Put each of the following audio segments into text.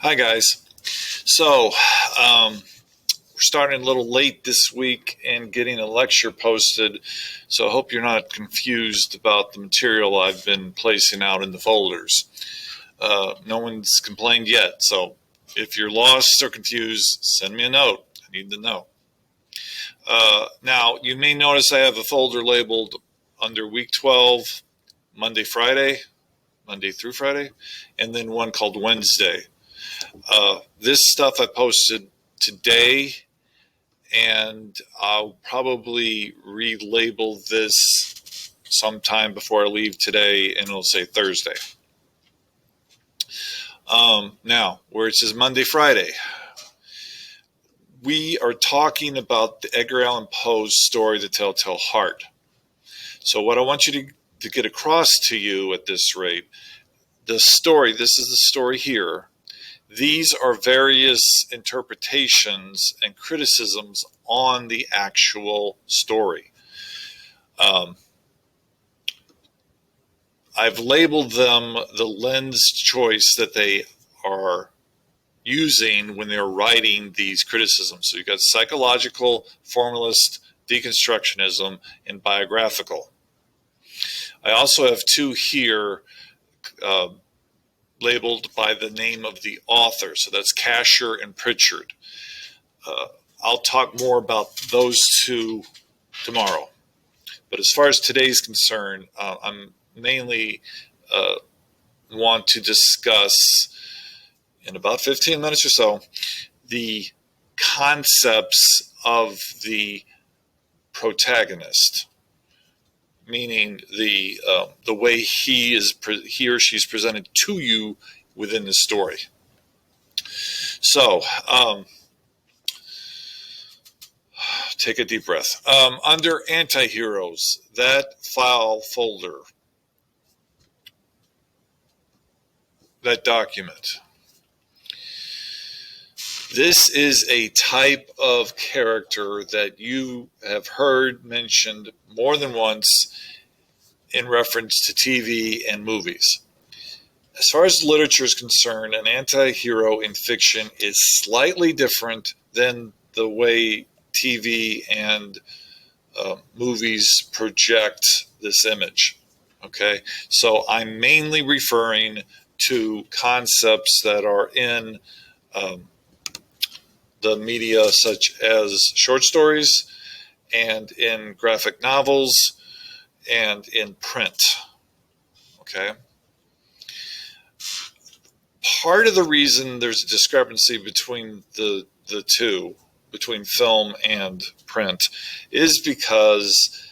Hi, guys. So, we're starting a little late this week and getting a lecture posted, so I hope you're not confused about the material I've been placing out in the folders. No one's complained yet, so if you're lost or confused, send me a note. I need to know. Now, you may notice I have a folder labeled under Week 12, Monday through Friday, and then one called Wednesday. This stuff I posted today, and I'll probably relabel this sometime before I leave today, and it'll say Thursday. Now, where it says Monday, Friday, we are talking about the Edgar Allan Poe's story, The Telltale Heart. So what I want you to get across to you at this rate, the story, this is the story here. These are various interpretations and criticisms on the actual story. I've labeled them the lens choice that they are using when they're writing these criticisms. So you've got psychological, formalist, deconstructionism, and biographical. I also have two here labeled by the name of the author. So that's Casher and Pritchard. I'll talk more about those two tomorrow. But as far as today's concerned, I'm mainly want to discuss in about 15 minutes or so the concepts of the protagonist, meaning the way he or she's presented to you within the story. So, take a deep breath. Under anti-heroes, that file folder, that document, this is a type of character that you have heard mentioned more than once in reference to TV and movies. As far as literature is concerned, an anti-hero in fiction is slightly different than the way TV and movies project this image. Okay, so I'm mainly referring to concepts that are in the media, such as short stories and in graphic novels and in print. Okay. Part of the reason there's a discrepancy between the two, between film and print, is because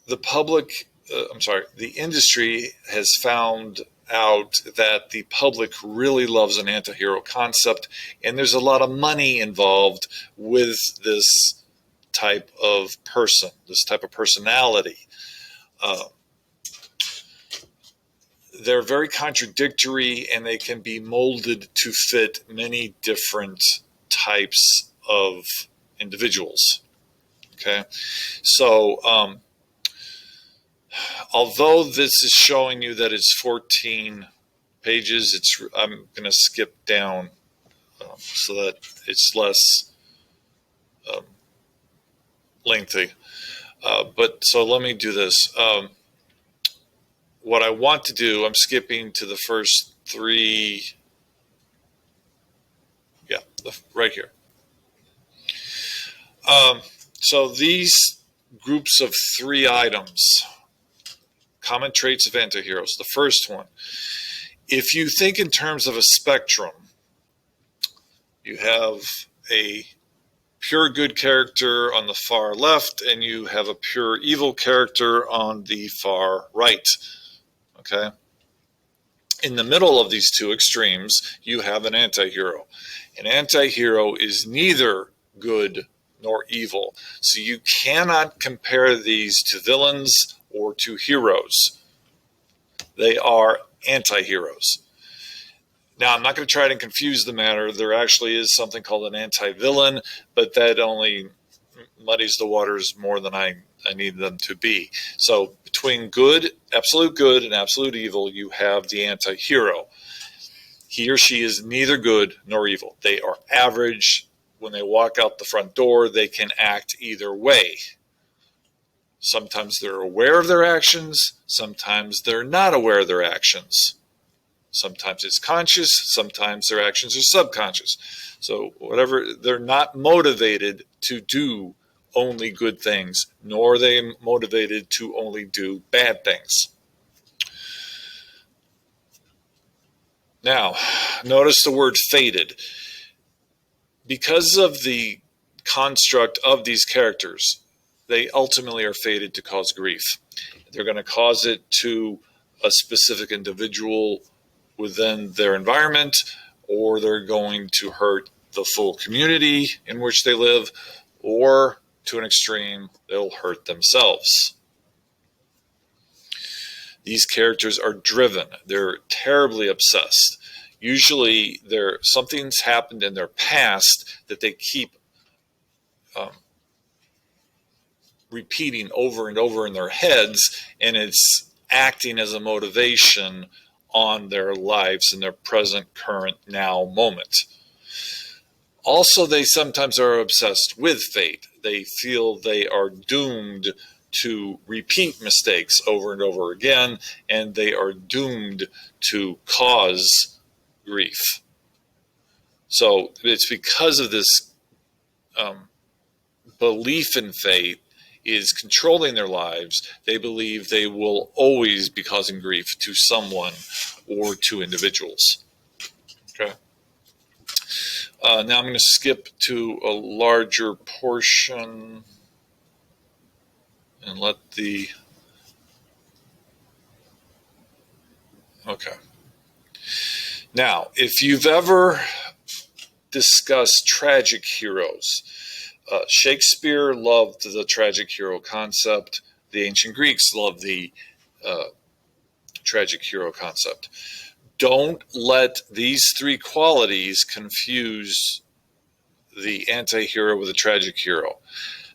the industry has found out that the public really loves an anti-hero concept, and there's a lot of money involved with this type of person, this type of personality. They're very contradictory, and they can be molded to fit many different types of individuals. Okay, so although this is showing you that it's 14 pages, I'm going to skip down so that it's less lengthy. But so let me do this. What I want to do, I'm skipping to the first three. Yeah, right here. So these groups of three items, common traits of antiheroes. The first one, if you think in terms of a spectrum, you have a pure good character on the far left, and you have a pure evil character on the far right. Okay? In the middle of these two extremes, you have an anti-hero. An anti-hero is neither good nor evil. So you cannot compare these to villains or to heroes. They are anti-heroes. Now, I'm not going to try to confuse the matter. There actually is something called an anti-villain, but that only muddies the waters more than I need them to be. So between absolute good and absolute evil, you have the anti-hero. He or she is neither good nor evil. They are average. When they walk out the front door, they can act either way. Sometimes they're aware of their actions. Sometimes they're not aware of their actions. Sometimes it's conscious. Sometimes their actions are subconscious. So whatever, they're not motivated to do only good things, nor are they motivated to only do bad things. Now, notice the word fated. Because of the construct of these characters, they ultimately are fated to cause grief. They're going to cause it to a specific individual within their environment, or they're going to hurt the full community in which they live, or to an extreme, they'll hurt themselves. These characters are driven. They're terribly obsessed. Usually, something's happened in their past that they keep repeating over and over in their heads, and it's acting as a motivation on their lives in their present, current, now moment. Also, they sometimes are obsessed with fate. They feel they are doomed to repeat mistakes over and over again, and they are doomed to cause grief. So it's because of this belief in fate is controlling their lives. They believe they will always be causing grief to someone or to individuals. Okay. Now I'm going to skip to a larger portion and let the... Okay. Now, if you've ever discussed tragic heroes, Shakespeare loved the tragic hero concept. The ancient Greeks loved the tragic hero concept. Don't let these three qualities confuse the anti-hero with a tragic hero.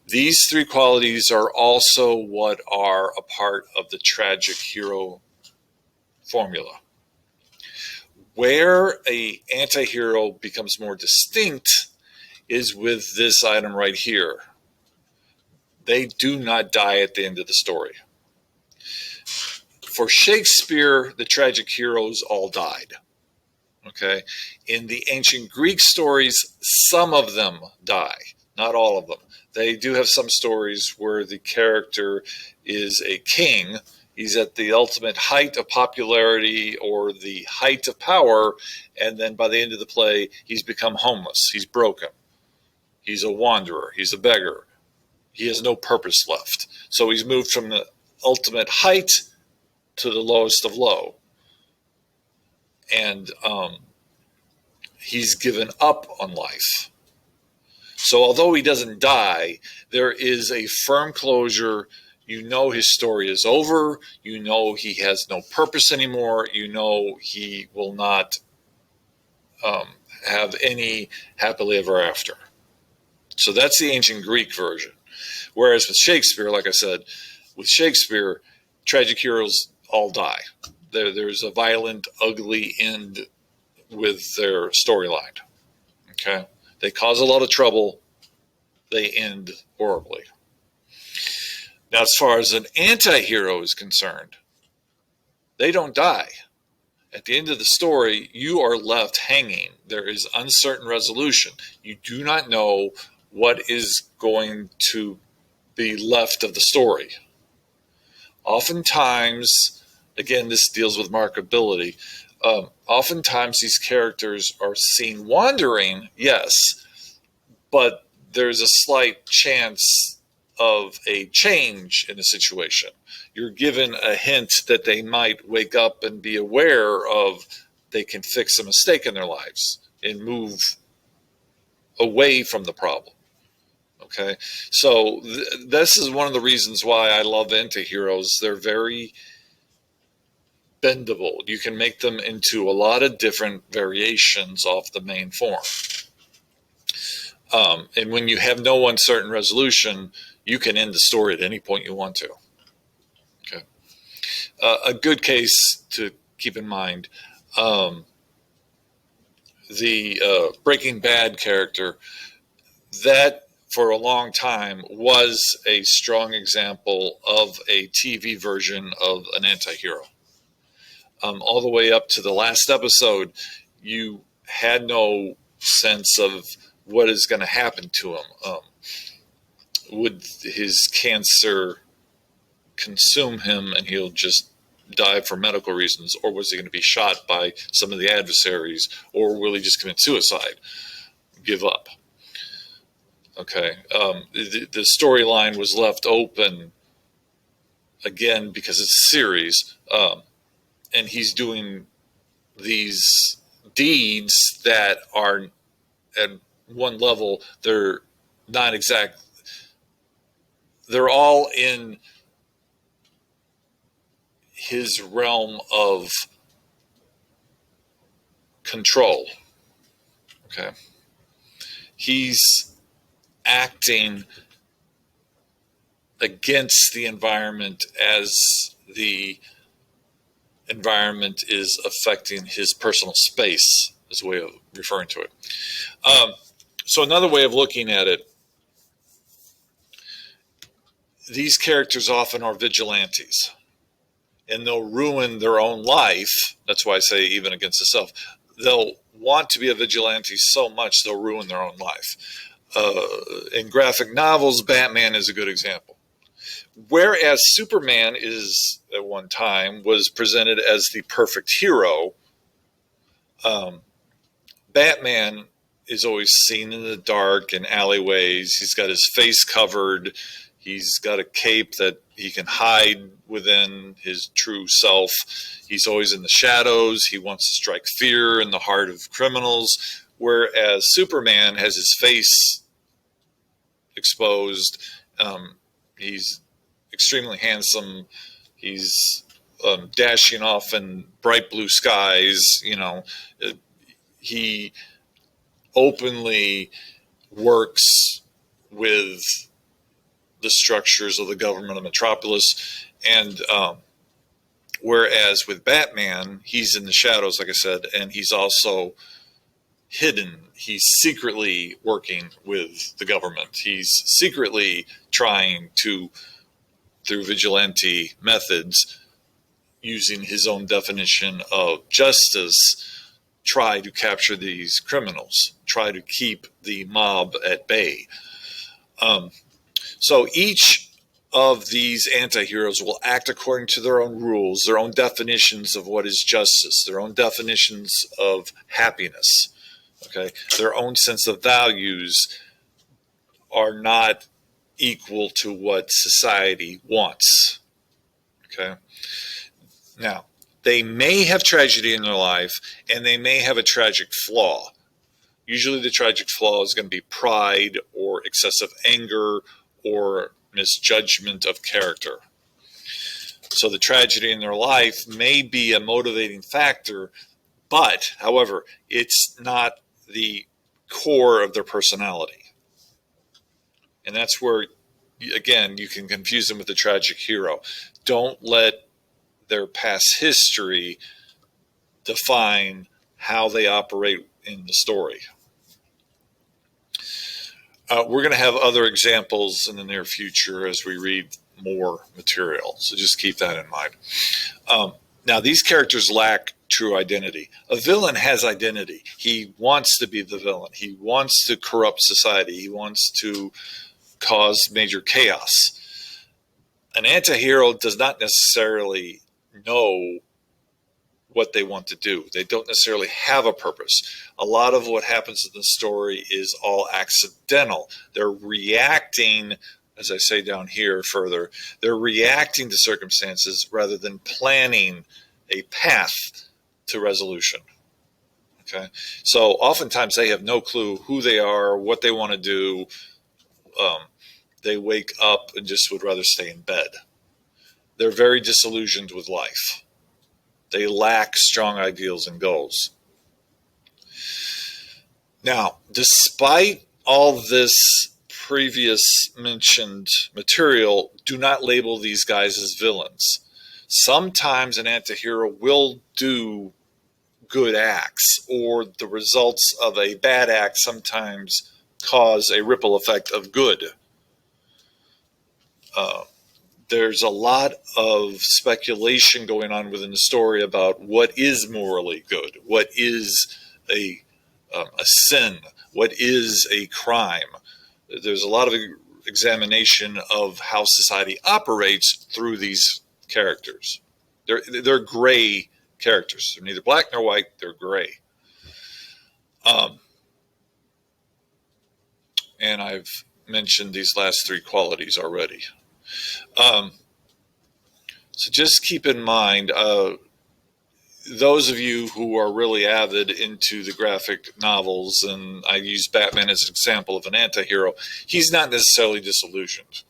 These three qualities are also what are a part of the tragic hero formula. Where an anti-hero becomes more distinct is with this item right here. They do not die at the end of the story. For Shakespeare, the tragic heroes all died. Okay? In the ancient Greek stories, some of them die, not all of them. They do have some stories where the character is a king. He's at the ultimate height of popularity or the height of power, and then by the end of the play, he's become homeless. He's broken. He's a wanderer. He's a beggar. He has no purpose left. So he's moved from the ultimate height to the lowest of low. And he's given up on life. So although he doesn't die, there is a firm closure. You know his story is over. You know he has no purpose anymore. You know he will not have any happily ever after. So that's the ancient Greek version. Whereas with Shakespeare, like I said, with Shakespeare, tragic heroes all die. There's a violent, ugly end with their storyline. Okay? They cause a lot of trouble. They end horribly. Now, as far as an anti-hero is concerned, they don't die. At the end of the story, you are left hanging. There is uncertain resolution. You do not know what is going to be left of the story. Oftentimes, again, this deals with markability. Oftentimes, these characters are seen wandering, yes, but there's a slight chance of a change in the situation. You're given a hint that they might wake up and be aware of they can fix a mistake in their lives and move away from the problem. Okay, so this is one of the reasons why I love anti-heroes. They're very bendable. You can make them into a lot of different variations off the main form. And when you have no uncertain resolution, you can end the story at any point you want to. Okay, a good case to keep in mind. the Breaking Bad character, that for a long time was a strong example of a TV version of an anti-hero. All the way up to the last episode, you had no sense of what is going to happen to him. Would his cancer consume him and he'll just die for medical reasons, or was he going to be shot by some of the adversaries, or will he just commit suicide, give up? Okay, the storyline was left open again because it's a series, and he's doing these deeds that are at one level, they're not exact. They're all in his realm of control. Okay, he's acting against the environment as the environment is affecting his personal space, is a way of referring to it. So another way of looking at it, these characters often are vigilantes, and they'll ruin their own life. That's why I say even against the self. They'll want to be a vigilante so much they'll ruin their own life. In graphic novels, Batman is a good example. Whereas Superman is, at one time, was presented as the perfect hero, Batman is always seen in the dark, in alleyways. He's got his face covered. He's got a cape that he can hide within his true self. He's always in the shadows. He wants to strike fear in the heart of criminals. Whereas Superman has his face exposed. He's extremely handsome. He's dashing off in bright blue skies. He openly works with the structures of the government of Metropolis. And whereas with Batman, he's in the shadows, like I said, and he's also hidden. He's secretly working with the government. He's secretly trying to, through vigilante methods, using his own definition of justice, try to capture these criminals, try to keep the mob at bay. So each of these anti-heroes will act according to their own rules, their own definitions of what is justice, their own definitions of happiness. Okay, their own sense of values are not equal to what society wants. Okay, now they may have tragedy in their life, and they may have a tragic flaw. Usually the tragic flaw is going to be pride or excessive anger or misjudgment of character. So the tragedy in their life may be a motivating factor, but, however, it's not the core of their personality. And that's where, again, you can confuse them with the tragic hero. Don't let their past history define how they operate in the story. We're going to have other examples in the near future as we read more material, so just keep that in mind. Now, these characters lack true identity. A villain has identity. He wants to be the villain. He wants to corrupt society. He wants to cause major chaos. An anti-hero does not necessarily know what they want to do. They don't necessarily have a purpose. A lot of what happens in the story is all accidental. They're reacting, as I say down here further, they're reacting to circumstances rather than planning a path to resolution. Okay, so oftentimes they have no clue who they are, what they want to do. They wake up and just would rather stay in bed. They're very disillusioned with life. They lack strong ideals and goals. Now, despite all this previous mentioned material, do not label these guys as villains. Sometimes an anti-hero will do good acts, or the results of a bad act sometimes cause a ripple effect of good. There's a lot of speculation going on within the story about what is morally good, what is a sin, what is a crime. There's a lot of examination of how society operates through these characters. They're gray characters. They're neither black nor white. They're gray. And I've mentioned these last three qualities already. So just keep in mind, those of you who are really avid into the graphic novels, and I use Batman as an example of an anti-hero, he's not necessarily disillusioned.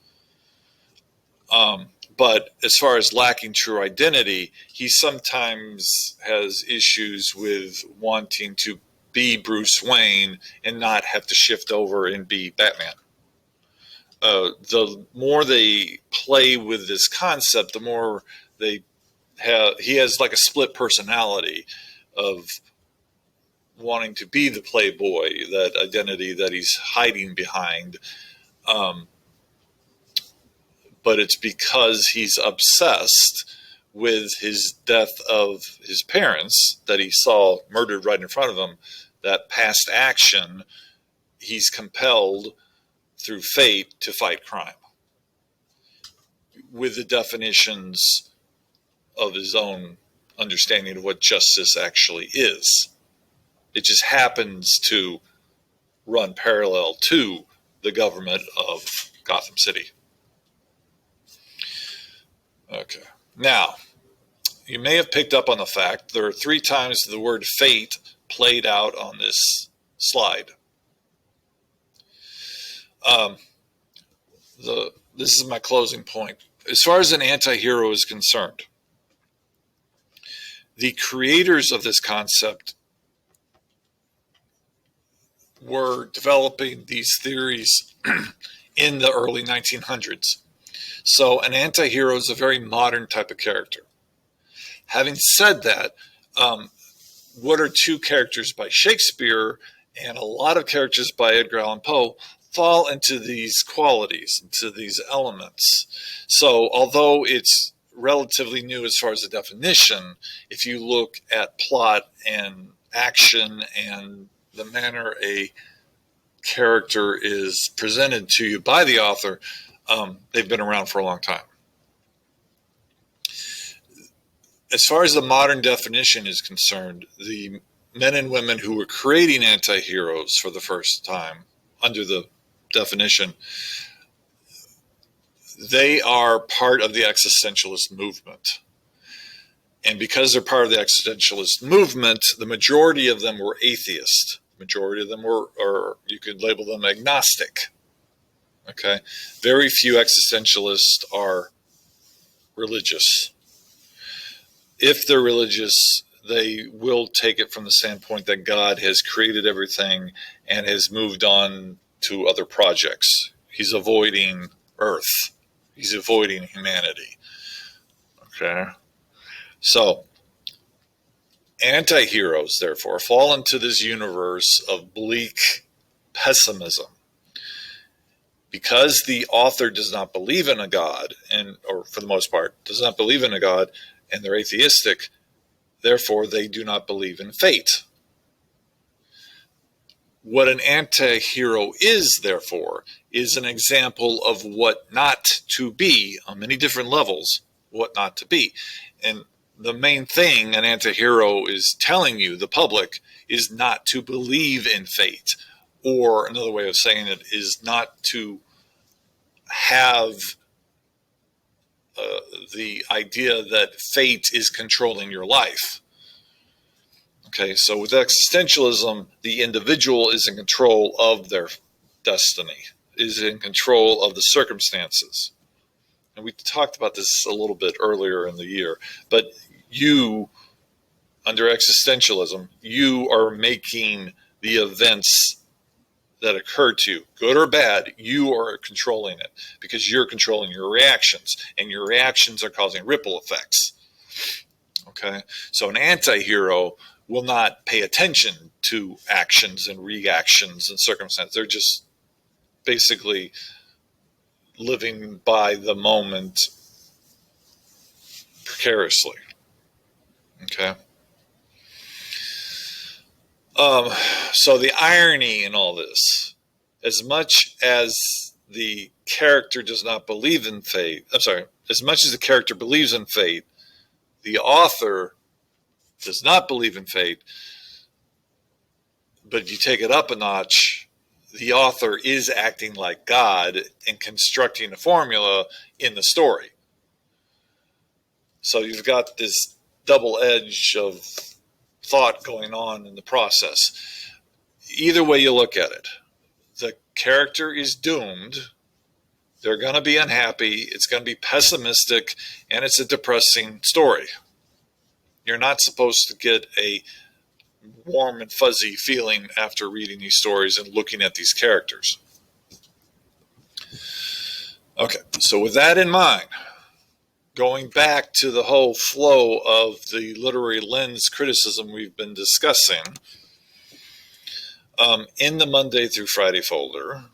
But as far as lacking true identity, he sometimes has issues with wanting to be Bruce Wayne and not have to shift over and be Batman. The more they play with this concept, the more he has like a split personality of wanting to be the playboy, that identity that he's hiding behind. But it's because he's obsessed with his death of his parents that he saw murdered right in front of him, that past action, he's compelled through fate to fight crime with the definitions of his own understanding of what justice actually is. It just happens to run parallel to the government of Gotham City. Okay. Now, you may have picked up on the fact there are 3 times the word fate played out on this slide. This is my closing point. As far as an anti-hero is concerned, the creators of this concept were developing these theories in the early 1900s. So an anti-hero is a very modern type of character. Having said that, what are 2 characters by Shakespeare and a lot of characters by Edgar Allan Poe fall into these qualities, into these elements. So although it's relatively new as far as the definition, if you look at plot and action and the manner a character is presented to you by the author, they've been around for a long time. As far as the modern definition is concerned, the men and women who were creating anti-heroes for the first time under the definition, they are part of the existentialist movement. And because they're part of the existentialist movement, the majority of them were atheist. The majority of them were, or you could label them agnostic. Okay? Very few existentialists are religious. If they're religious, they will take it from the standpoint that God has created everything and has moved on to other projects. He's avoiding Earth. He's avoiding humanity. Okay? So, anti-heroes, therefore, fall into this universe of bleak pessimism. Because the author does not believe in a God, or for the most part, does not believe in a God, and they're atheistic, therefore they do not believe in fate. What an anti-hero is, therefore, is an example of what not to be on many different levels, what not to be. And the main thing an anti-hero is telling you, the public, is not to believe in fate. Or another way of saying it is not to have the idea that fate is controlling your life. Okay, so with existentialism, the individual is in control of their destiny, is in control of the circumstances. And we talked about this a little bit earlier in the year, but you, under existentialism, you are making the events that occur to you, good or bad, you are controlling it because you're controlling your reactions, and your reactions are causing ripple effects. Okay, so an anti-hero will not pay attention to actions and reactions and circumstances. They're just basically living by the moment precariously. Okay. So the irony in all this, as much as the character does not believe in fate, as much as the character believes in fate, the author does not believe in fate. But if you take it up a notch, the author is acting like God and constructing a formula in the story. So you've got this double edge of thought going on in the process. Either way you look at it, the character is doomed. They're going to be unhappy. It's going to be pessimistic, and it's a depressing story. You're not supposed to get a warm and fuzzy feeling after reading these stories and looking at these characters. Okay, so with that in mind, going back to the whole flow of the literary lens criticism we've been discussing, in the Monday through Friday folder,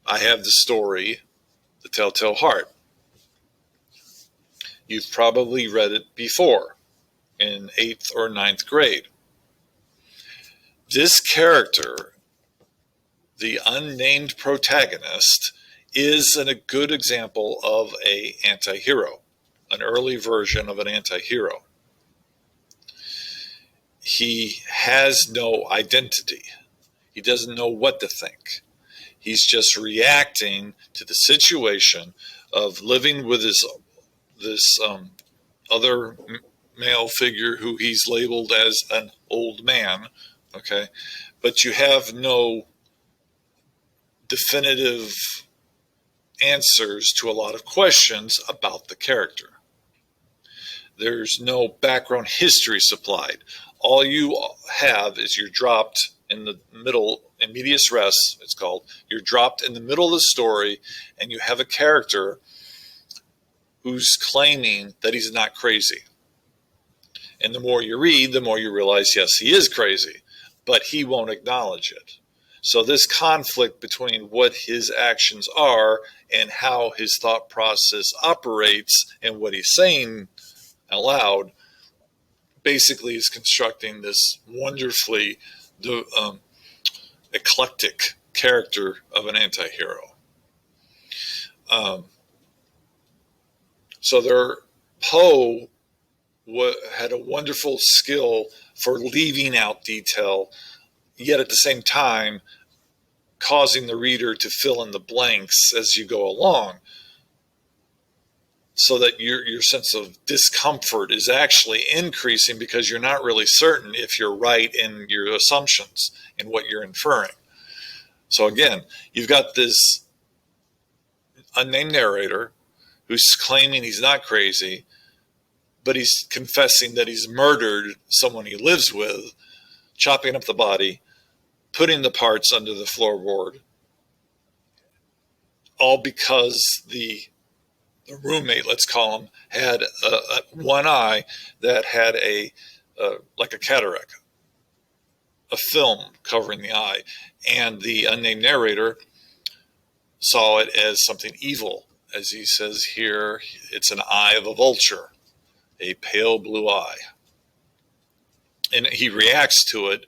I have the story, The Telltale Heart. You've probably read it before in 8th or 9th grade. This character, the unnamed protagonist, is a good example of an anti-hero, an early version of an anti-hero. He has no identity. He doesn't know what to think. He's just reacting to the situation of living with this other male figure who he's labeled as an old man. Okay, but you have no definitive answers to a lot of questions about the character. There's no background history supplied. All you have is you're dropped in the middle, in medias res, it's called. You're dropped in the middle of the story, and you have a character who's claiming that he's not crazy. And the more you read, the more you realize, yes, he is crazy, but he won't acknowledge it. So this conflict between what his actions are and how his thought process operates and what he's saying out loud basically is constructing this wonderfully eclectic character of an anti-hero. So Poe had a wonderful skill for leaving out detail, yet at the same time causing the reader to fill in the blanks as you go along, so that your sense of discomfort is actually increasing because you're not really certain if you're right in your assumptions and what you're inferring. So again, you've got this unnamed narrator who's claiming he's not crazy, but he's confessing that he's murdered someone he lives with, chopping up the body, putting the parts under the floorboard, all because the roommate, let's call him, had one eye that had like a cataract, a film covering the eye, and the unnamed narrator saw it as something evil. As he says here, it's an eye of a vulture, a pale blue eye. And he reacts to it.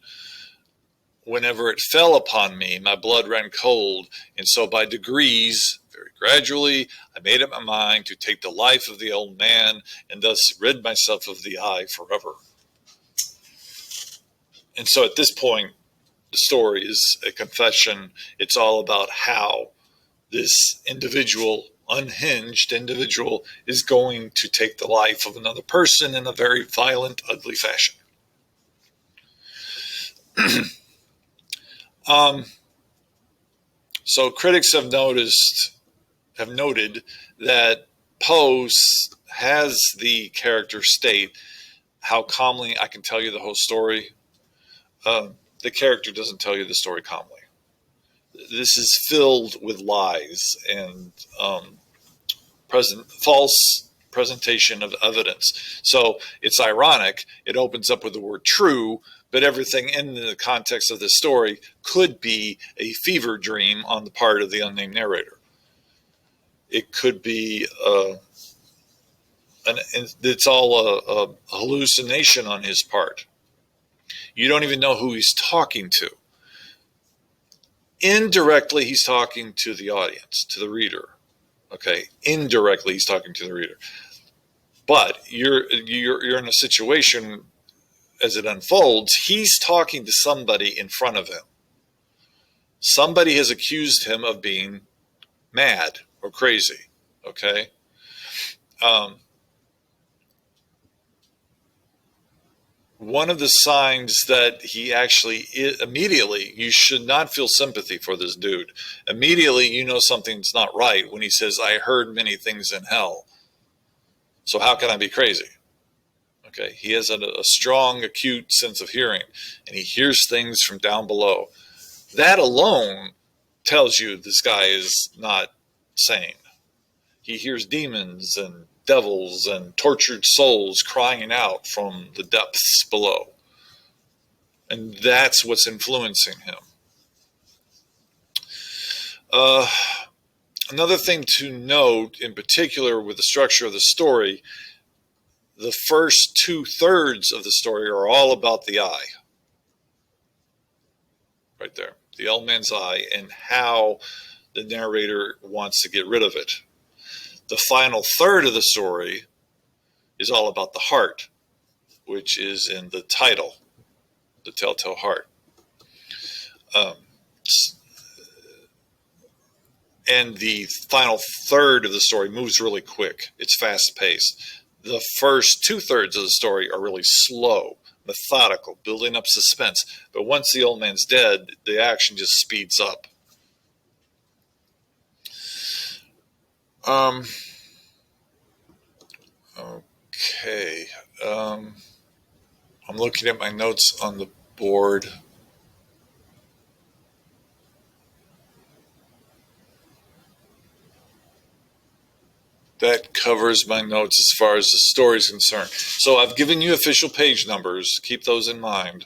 Whenever it fell upon me, my blood ran cold, and so by degrees, very gradually, I made up my mind to take the life of the old man and thus rid myself of the eye forever. And so at this point, the story is a confession. It's all about how this individual, unhinged individual, is going to take the life of another person in a very violent, ugly fashion. So critics have noted that Poe has the character state how calmly I can tell you the whole story. The character doesn't tell you the story calmly. This is filled with lies and false presentation of evidence. So it's ironic. It opens up with the word true, but everything in the context of the story could be a fever dream on the part of the unnamed narrator. It could be it's all a hallucination on his part. You don't even know who he's talking to. Indirectly, he's talking to the audience, to the reader. Okay, indirectly, he's talking to the reader. But you're in a situation as it unfolds. He's talking to somebody in front of him. Somebody has accused him of being mad or crazy. Okay. One of the signs that he actually immediately, you should not feel sympathy for this dude. Immediately, you know something's not right when he says, I heard many things in hell. So how can I be crazy? Okay, he has a strong, acute sense of hearing, and he hears things from down below. That alone tells you this guy is not sane. He hears demons and devils and tortured souls crying out from the depths below. And that's what's influencing him. Another thing to note, in particular with the structure of the story, the first 2/3 of the story are all about the eye. Right there. The old man's eye and how the narrator wants to get rid of it. The final third of the story is all about the heart, which is in the title, The Telltale Heart. And the final third of the story moves really quick. It's fast-paced. The first 2/3 of the story are really slow, methodical, building up suspense. But once the old man's dead, the action just speeds up. Okay. I'm looking at my notes on the board. That covers my notes as far as the story is concerned. So I've given you official page numbers. Keep those in mind.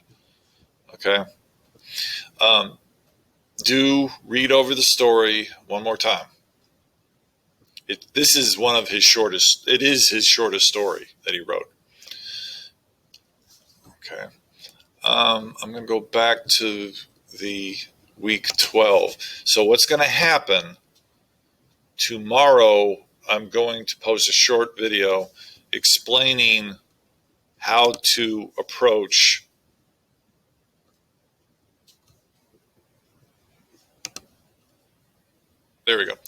Okay. Do read over the story one more time. This is one of his shortest. It is his shortest story that he wrote. Okay. I'm going to go back to the week 12. So what's going to happen tomorrow? I'm going to post a short video explaining how to approach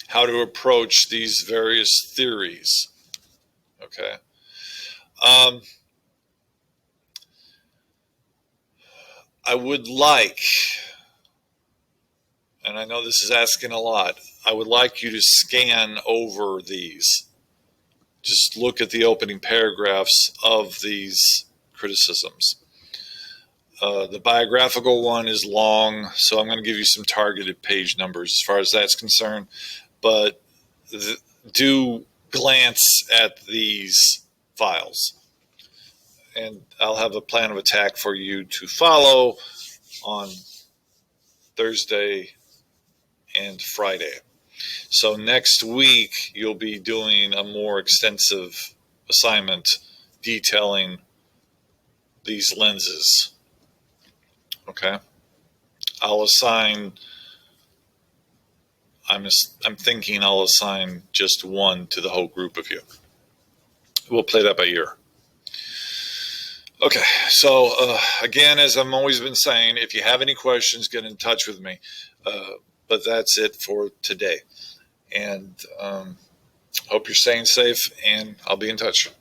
how to approach these various theories. Okay. I would like, and I know this is asking a lot, I would like you to scan over these. Just look at the opening paragraphs of these criticisms. The biographical one is long, so I'm going to give you some targeted page numbers as far as that's concerned. But do glance at these files. And I'll have a plan of attack for you to follow on Thursday and Friday. So next week, you'll be doing a more extensive assignment detailing these lenses. Okay? I'm thinking I'll assign just one to the whole group of you. We'll play that by ear. Okay, so again, as I've always been saying, if you have any questions, get in touch with me. But that's it for today. And hope you're staying safe, and I'll be in touch.